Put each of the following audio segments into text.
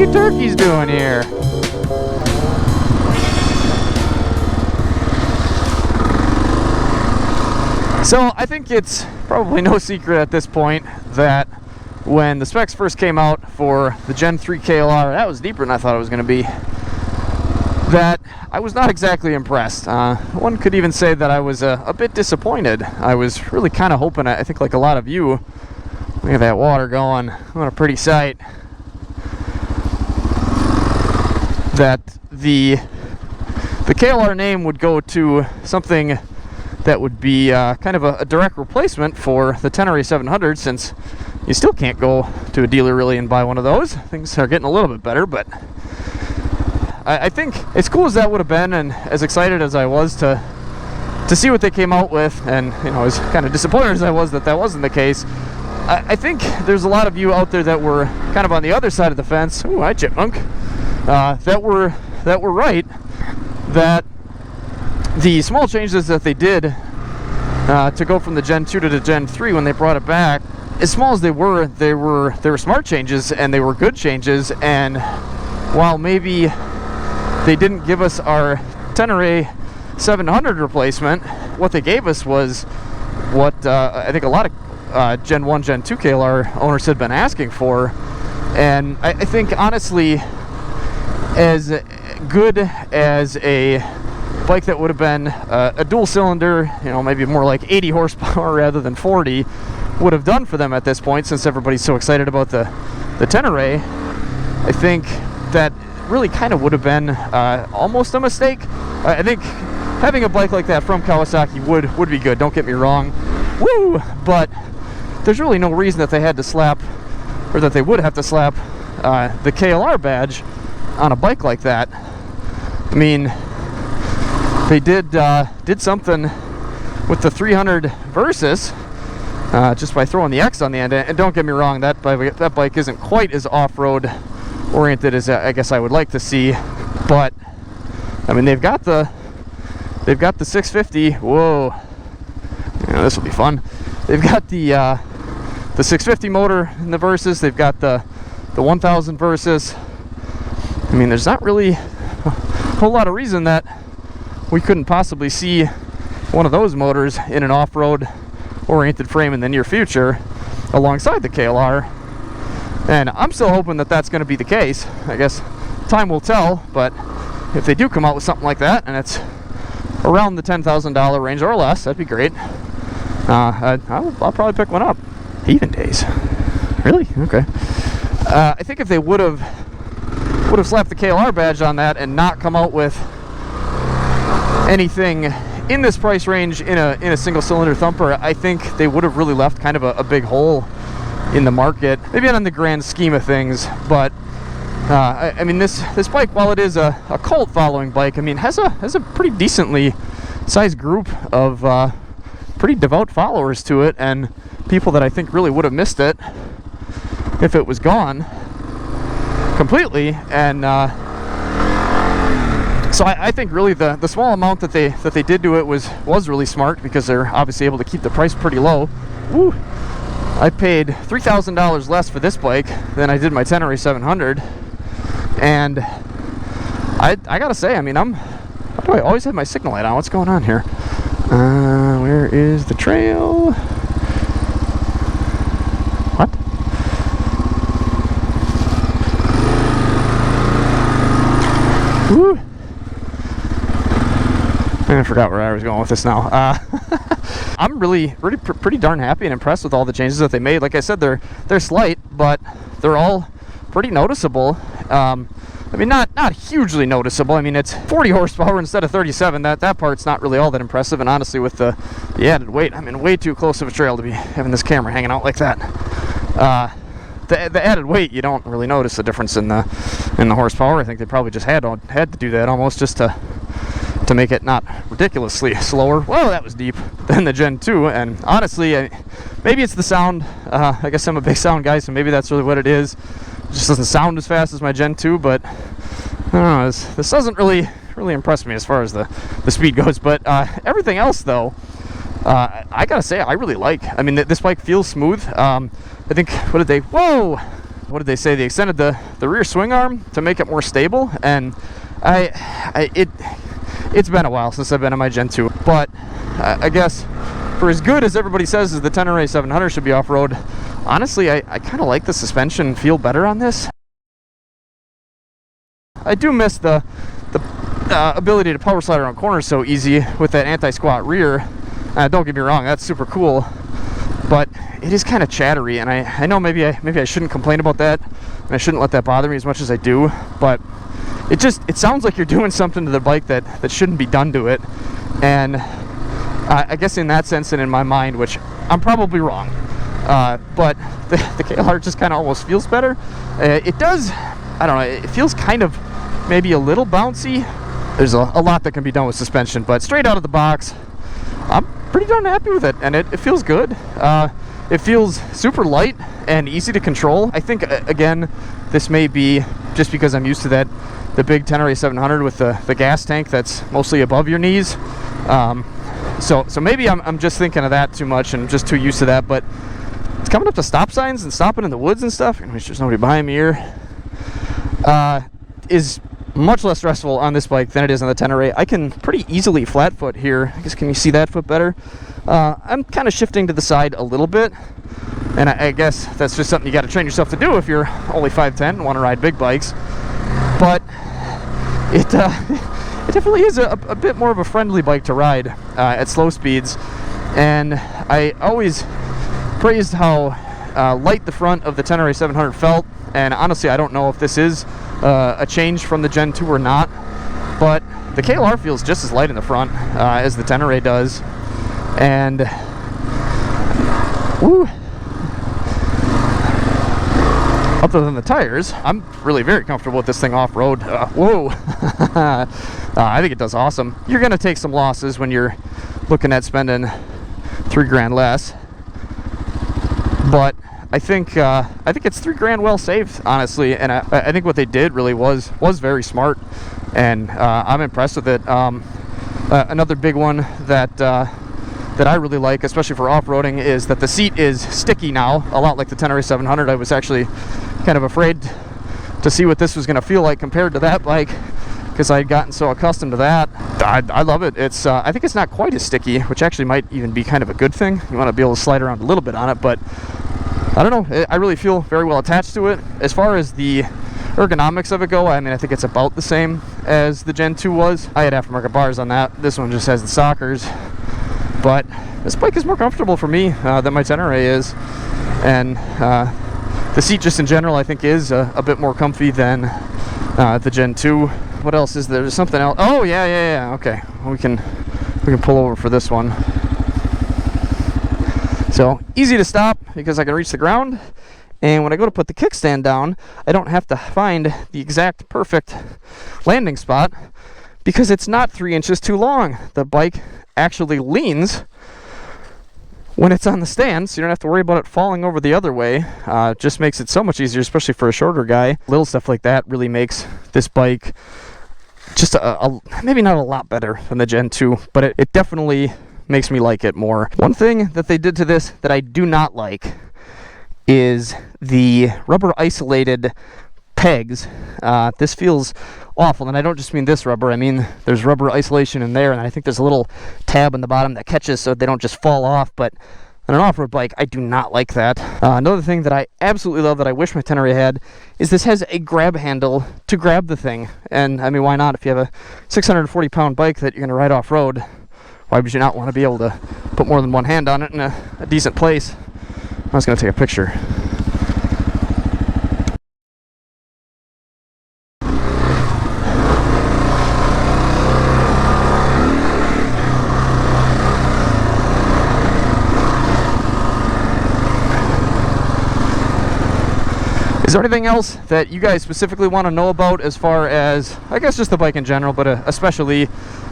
two turkeys doing here? So I think it's probably no secret at this point that when the specs first came out for the Gen 3 KLR, that was deeper than I thought it was going to be, that I was not exactly impressed. One could even say that I was a bit disappointed. I was really kind of hoping, I think like a lot of you, look at that water going, what a pretty sight, that the KLR name would go to something that would be kind of a direct replacement for the 10RA700, since you still can't go to a dealer really and buy one of those. Things are getting a little bit better, but I think as cool as that would have been, and as excited as I was to see what they came out with, and you know, as kind of disappointed as I was that that wasn't the case, I think there's a lot of you out there that were kind of on the other side of the fence. Ooh, hi chipmunk. That were right, that the small changes that they did to go from the Gen 2 to the Gen 3 when they brought it back, as small as they were smart changes, and they were good changes. And while maybe they didn't give us our 10RA700 replacement, what they gave us was what I think a lot of Gen 1, Gen 2 KLR owners had been asking for. And I think honestly, as good as a bike that would have been a dual cylinder, you know, maybe more like 80 horsepower rather than 40, would have done for them at this point, since everybody's so excited about the 10RA, I think that really kind of would have been almost a mistake. I think having a bike like that from Kawasaki would be good, don't get me wrong. Woo! But there's really no reason that they had to slap, or that they would have to slap the KLR badge on a bike like that. I mean, they did something with the 300 Versus just by throwing the X on the end. And don't get me wrong, that bike isn't quite as off-road oriented as I guess I would like to see. But I mean, they've got the 650. Whoa, yeah, this will be fun. They've got the 650 motor in the Versus. They've got the 1000 Versus. I mean, there's not really a whole lot of reason that we couldn't possibly see one of those motors in an off-road oriented frame in the near future alongside the KLR. And I'm still hoping that that's going to be the case. I guess time will tell, but if they do come out with something like that and it's around the $10,000 range or less, that'd be great. I'll probably pick one up. Heathen days. Really? Okay. I think if they would have slapped the KLR badge on that and not come out with anything in this price range in a single cylinder thumper, I think they would have really left kind of a big hole in the market, maybe not in the grand scheme of things. But I mean, this bike, while it is a cult following bike, I mean, has a pretty decently sized group of pretty devout followers to it, and people that I think really would have missed it if it was gone completely. And so I think really the small amount that they did do it was really smart, because they're obviously able to keep the price pretty low. Woo! I paid $3,000 less for this bike than I did my 10RA700, and I gotta say, I mean, why do I always have my signal light on? What's going on here? Where is the trail? What? Woo! I forgot where I was going with this now. I'm really pretty darn happy and impressed with all the changes that they made. Like I said, they're slight, but they're all pretty noticeable. I mean, not hugely noticeable. I mean, it's 40 horsepower instead of 37. That part's not really all that impressive. And honestly, with the added weight, I'm in way too clse of a trail to be having this camera hanging out like that. The added weight, you don't really notice the difference in the horsepower. I think they probably just had to do that almost just to make it not ridiculously slower. Whoa, that was deep, than the Gen 2. And honestly, maybe it's the sound. I guess I'm a big sound guy, so maybe that's really what it is. It just doesn't sound as fast as my Gen 2, but I don't know, this doesn't really impress me as far as the speed goes. But everything else, though, I gotta say, I really like. I mean, this bike feels smooth. I think, what did they, whoa! what did they say? They extended the rear swing arm to make it more stable, and it's been a while since I've been on my Gen 2, but I guess for as good as everybody says is the Tenere 700 should be off-road, honestly, I kind of like the suspension feel better on this. I do miss the ability to power slide around corners so easy with that anti-squat rear. Don't get me wrong, that's super cool, but it is kind of chattery, and I know maybe I shouldn't complain about that, and I shouldn't let that bother me as much as I do, but it sounds like you're doing something to the bike that shouldn't be done to it. And I guess in that sense and in my mind, which I'm probably wrong, but the KLR just kind of almost feels better. It does, I don't know, it feels kind of maybe a little bouncy. There's a lot that can be done with suspension, but straight out of the box, I'm pretty darn happy with it, and it feels good. It feels super light and easy to control. I think, again, this may be just because I'm used to the big Tenere 700 with the gas tank that's mostly above your knees. So maybe I'm just thinking of that too much and just too used to that, but it's coming up to stop signs and stopping in the woods and stuff, in which there's nobody behind me here, is much less stressful on this bike than it is on the Tenere. I can pretty easily flat foot here. I guess, can you see that foot better? I'm kind of shifting to the side a little bit, and I guess that's just something you got to train yourself to do if you're only 5'10" and want to ride big bikes. But it definitely is a bit more of a friendly bike to ride at slow speeds, and I always praised how light the front of the Tenere 700 felt, and honestly I don't know if this is a change from the Gen 2 or not, but the KLR feels just as light in the front as the Tenere does, and woo, other than the tires, I'm really very comfortable with this thing off-road. Whoa. I think it does awesome. You're gonna take some losses when you're looking at spending $3,000 less, but I think it's $3,000 well saved, honestly, and I think what they did really was very smart, and I'm impressed with it. Another big one that I really like, especially for off-roading, is that the seat is sticky now, a lot like the Tenere 700. I was actually kind of afraid to see what this was going to feel like compared to that bike, because I had gotten so accustomed to that. I love it. It's I think it's not quite as sticky, which actually might even be kind of a good thing. You want to be able to slide around a little bit on it, but I don't know. I really feel very well attached to it. As far as the ergonomics of it go, I mean, I think it's about the same as the Gen 2 was. I had aftermarket bars on that. This one just has the sockers. But this bike is more comfortable for me than my Tenere is. And the seat just in general, I think, is a bit more comfy than the Gen 2. What else is there? There's something else. Oh, yeah. Okay. We can pull over for this one. So easy to stop because I can reach the ground, and when I go to put the kickstand down, I don't have to find the exact perfect landing spot because it's not 3 inches too long. The bike actually leans when it's on the stand, so you don't have to worry about it falling over the other way. Just makes it so much easier, especially for a shorter guy. Little stuff like that really makes this bike just maybe not a lot better than the Gen 2, but it definitely makes me like it more. One thing that they did to this that I do not like is the rubber isolated pegs. This feels awful, and I don't just mean this rubber. I mean there's rubber isolation in there, and I think there's a little tab in the bottom that catches so they don't just fall off. But on an off-road bike, I do not like that. Another thing that I absolutely love that I wish my Tenere had is this has a grab handle to grab the thing. And I mean, why not? If you have a 640-pound bike that you're going to ride off-road, why would you not want to be able to put more than one hand on it in a decent place? I was going to take a picture. Is there anything else that you guys specifically want to know about as far as, I guess, just the bike in general, but especially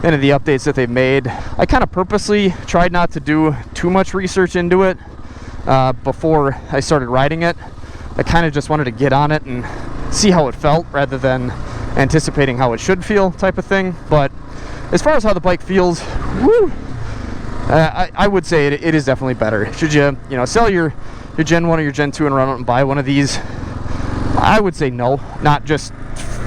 any of the updates that they've made? I kind of purposely tried not to do too much research into it before I started riding it. I kind of just wanted to get on it and see how it felt rather than anticipating how it should feel type of thing. But as far as how the bike feels, woo, I would say it is definitely better. Should you sell your Gen 1 or your Gen 2 and run out and buy one of these? I would say no, not just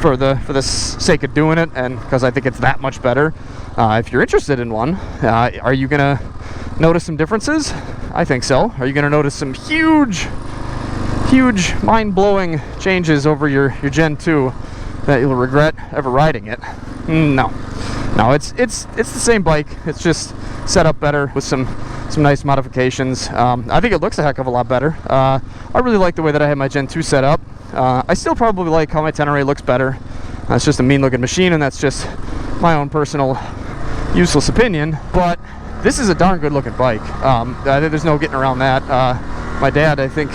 for the sake of doing it, and because I think it's that much better. If you're interested in one, are you gonna notice some differences? I think so. Are you gonna notice some huge, mind-blowing changes over your Gen 2 that you'll regret ever riding it? No, it's the same bike. It's just set up better with some nice modifications. I think it looks a heck of a lot better. I really like the way that I have my Gen 2 set up. I still probably like how my Tenere looks better. It's just a mean-looking machine, and that's just my own personal useless opinion. But this is a darn good-looking bike. There's no getting around that. My dad, I think,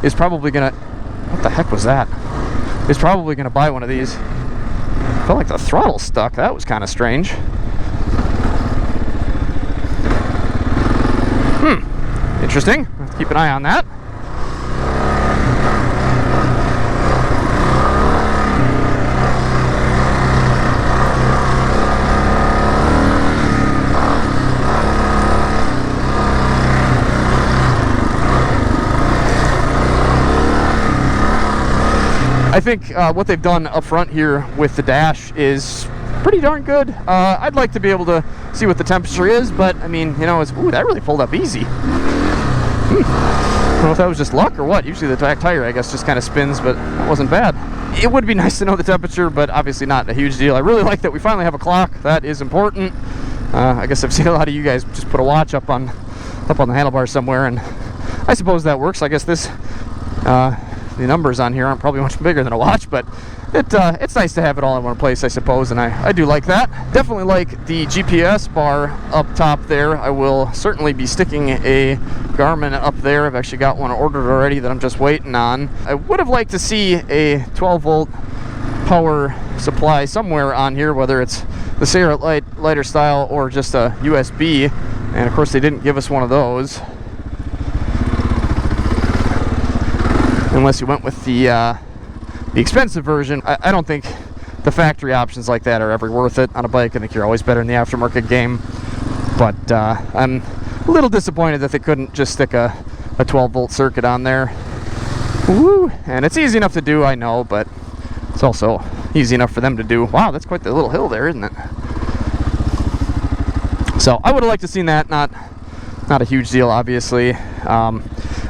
is probably gonna. What the heck was that? Is probably gonna buy one of these. Felt like the throttle stuck. That was kind of strange. Interesting. Let's keep an eye on that. I think what they've done up front here with the dash is pretty darn good. I'd like to be able to see what the temperature is, but I mean, you know, ooh, that really pulled up easy. I don't know if that was just luck or what. Usually the back tire, I guess, just kind of spins, but that wasn't bad. It would be nice to know the temperature, but obviously not a huge deal. I really like that we finally have a clock. That is important. I guess I've seen a lot of you guys just put a watch up on the handlebar somewhere, and I suppose that works. I guess this the numbers on here aren't probably much bigger than a watch, but it's nice to have it all in one place, I suppose, and I do like that. Definitely like the GPS bar up top there. I will certainly be sticking a Garmin up there. I've actually got one ordered already that I'm just waiting on. I would have liked to see a 12-volt power supply somewhere on here, whether it's the Sierra lighter style or just a USB, and of course they didn't give us one of those. Unless you went with the expensive version. I don't think the factory options like that are ever worth it on a bike. I think you're always better in the aftermarket game. But I'm a little disappointed that they couldn't just stick a 12-volt circuit on there. Woo! And it's easy enough to do, I know, but it's also easy enough for them to do. Wow, that's quite the little hill there, isn't it? So I would have liked to have seen that. Not a huge deal, obviously.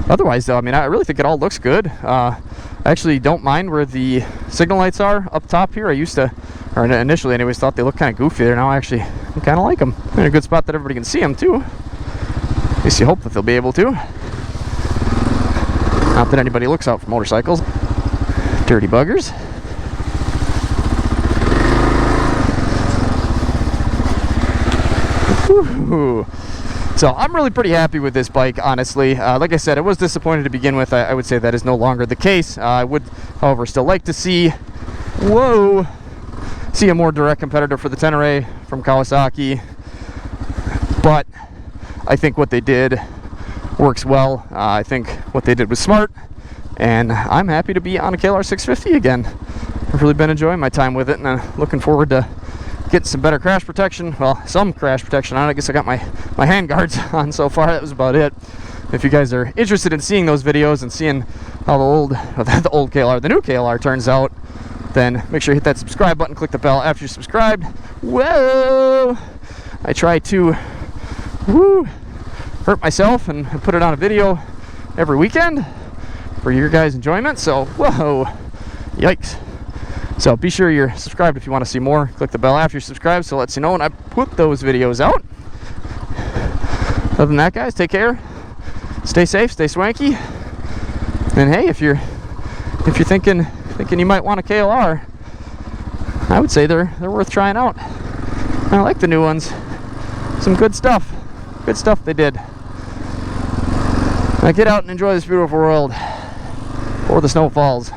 Otherwise, though, I mean, I really think it all looks good. I actually don't mind where the signal lights are up top here. I used to, or initially anyways, thought they looked kind of goofy there. Now I kind of like them. They're in a good spot that everybody can see them, too. At least you hope that they'll be able to. Not that anybody looks out for motorcycles. Dirty buggers. Woo-hoo. So I'm really pretty happy with this bike, honestly. Like I said, I was disappointed to begin with. I would say that is no longer the case. I would, however, still like to see, see a more direct competitor for the Tenere from Kawasaki. But I think what they did works well. I think what they did was smart, and I'm happy to be on a KLR 650 again. I've really been enjoying my time with it, and I'm looking forward to get some better crash protection. Well, some crash protection on it. I guess I got my hand guards on so far. That was about it. If you guys are interested in seeing those videos and seeing how the old KLR, the new KLR turns out, then make sure you hit that subscribe button, click the bell after you're subscribed. Whoa! I try to hurt myself and put it on a video every weekend for your guys' enjoyment. So, whoa, yikes. So be sure you're subscribed if you want to see more. Click the bell after you're subscribed so it lets you know when I put those videos out. Other than that, guys, take care. Stay safe, stay swanky. And hey, if you're thinking you might want a KLR, I would say they're worth trying out. I like the new ones. Some good stuff. Good stuff they did. Now get out and enjoy this beautiful world before the snow falls.